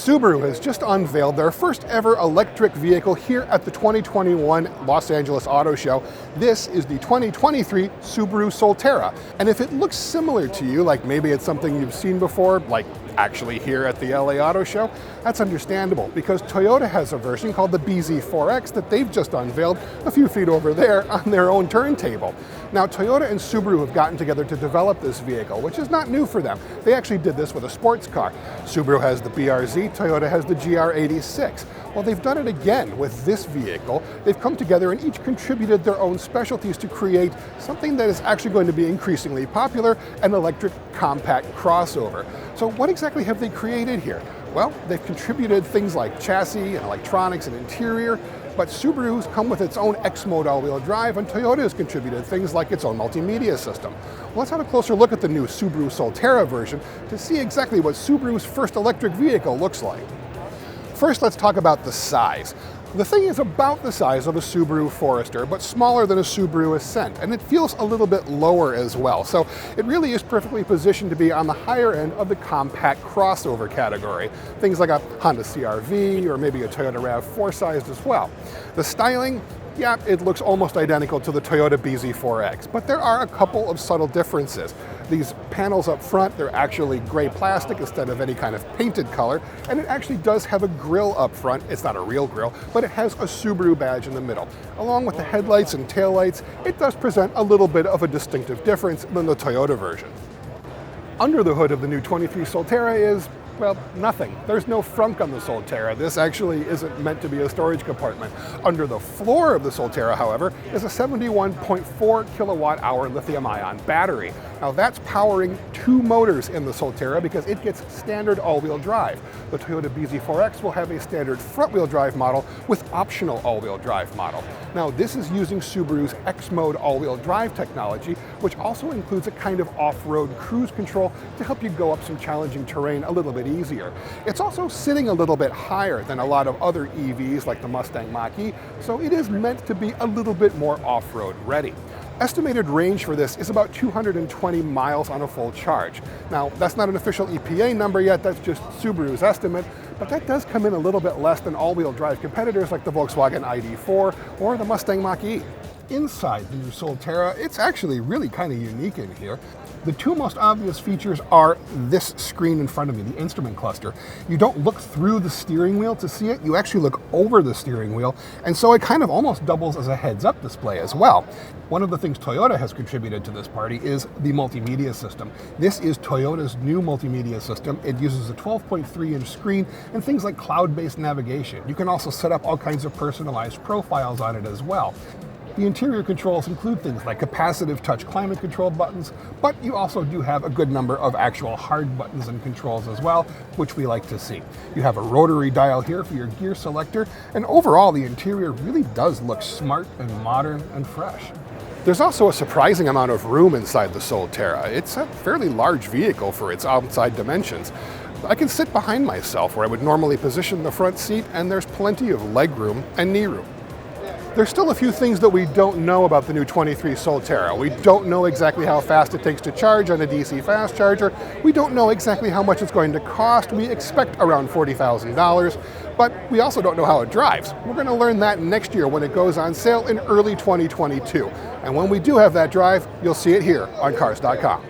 Subaru has just unveiled their first ever electric vehicle here at the 2021 Los Angeles Auto Show. This is the 2023 Subaru Solterra. And if it looks similar to you, like maybe it's something you've seen before, like actually here at the LA Auto Show, that's understandable because Toyota has a version called the BZ4X that they've just unveiled a few feet over there on their own turntable. Now, Toyota and Subaru have gotten together to develop this vehicle, which is not new for them. They actually did this with a sports car. Subaru has the BRZ, Toyota has the GR86. Well, they've done it again with this vehicle. They've come together and each contributed their own specialties to create something that is actually going to be increasingly popular, an electric compact crossover. So what exactly have they created here? Well, they've contributed things like chassis and electronics and interior, but Subaru's come with its own X-Mode all-wheel drive, and Toyota has contributed things like its own multimedia system. Well, let's have a closer look at the new Subaru Solterra version to see exactly what Subaru's first electric vehicle looks like. First, let's talk about the size. The thing is about the size of a Subaru Forester, but smaller than a Subaru Ascent, and it feels a little bit lower as well. So it really is perfectly positioned to be on the higher end of the compact crossover category. Things like a Honda CR-V or maybe a Toyota RAV4 sized as well. The styling, yeah, it looks almost identical to the Toyota BZ4X, but there are a couple of subtle differences. These panels up front, they're actually gray plastic instead of any kind of painted color, and it actually does have a grille up front. It's not a real grille, but it has a Subaru badge in the middle. Along with the headlights and taillights, it does present a little bit of a distinctive difference than the Toyota version. Under the hood of the new 23 Solterra is, well, nothing. There's no frunk on the Solterra. This actually isn't meant to be a storage compartment. Under the floor of the Solterra, however, is a 71.4 kilowatt hour lithium-ion battery. Now that's powering two motors in the Solterra because it gets standard all-wheel drive. The Toyota BZ4X will have a standard front-wheel drive model with optional all-wheel drive model. Now this is using Subaru's X-Mode all-wheel drive technology, which also includes a kind of off-road cruise control to help you go up some challenging terrain a little bit easier. It's also sitting a little bit higher than a lot of other EVs like the Mustang Mach-E, so it is meant to be a little bit more off-road ready. Estimated range for this is about 220 miles on a full charge. Now, that's not an official EPA number yet, that's just Subaru's estimate, but that does come in a little bit less than all-wheel drive competitors like the Volkswagen ID.4 or the Mustang Mach-E. Inside the new Solterra, it's actually really kind of unique in here. The two most obvious features are this screen in front of me, the instrument cluster. You don't look through the steering wheel to see it, you actually look over the steering wheel, and so it kind of almost doubles as a heads-up display as well. One of the things Toyota has contributed to this party is the multimedia system. This is Toyota's new multimedia system. It uses a 12.3-inch screen and things like cloud-based navigation. You can also set up all kinds of personalized profiles on it as well. The interior controls include things like capacitive touch climate control buttons, but you also do have a good number of actual hard buttons and controls as well, which we like to see. You have a rotary dial here for your gear selector, and overall the interior really does look smart and modern and fresh. There's also a surprising amount of room inside the Solterra. It's a fairly large vehicle for its outside dimensions. I can sit behind myself where I would normally position the front seat, and there's plenty of leg room and knee room. There's still a few things that we don't know about the new 23 Solterra. We don't know exactly how fast it takes to charge on a DC fast charger. We don't know exactly how much it's going to cost. We expect around $40,000, but we also don't know how it drives. We're going to learn that next year when it goes on sale in early 2022. And when we do have that drive, you'll see it here on Cars.com.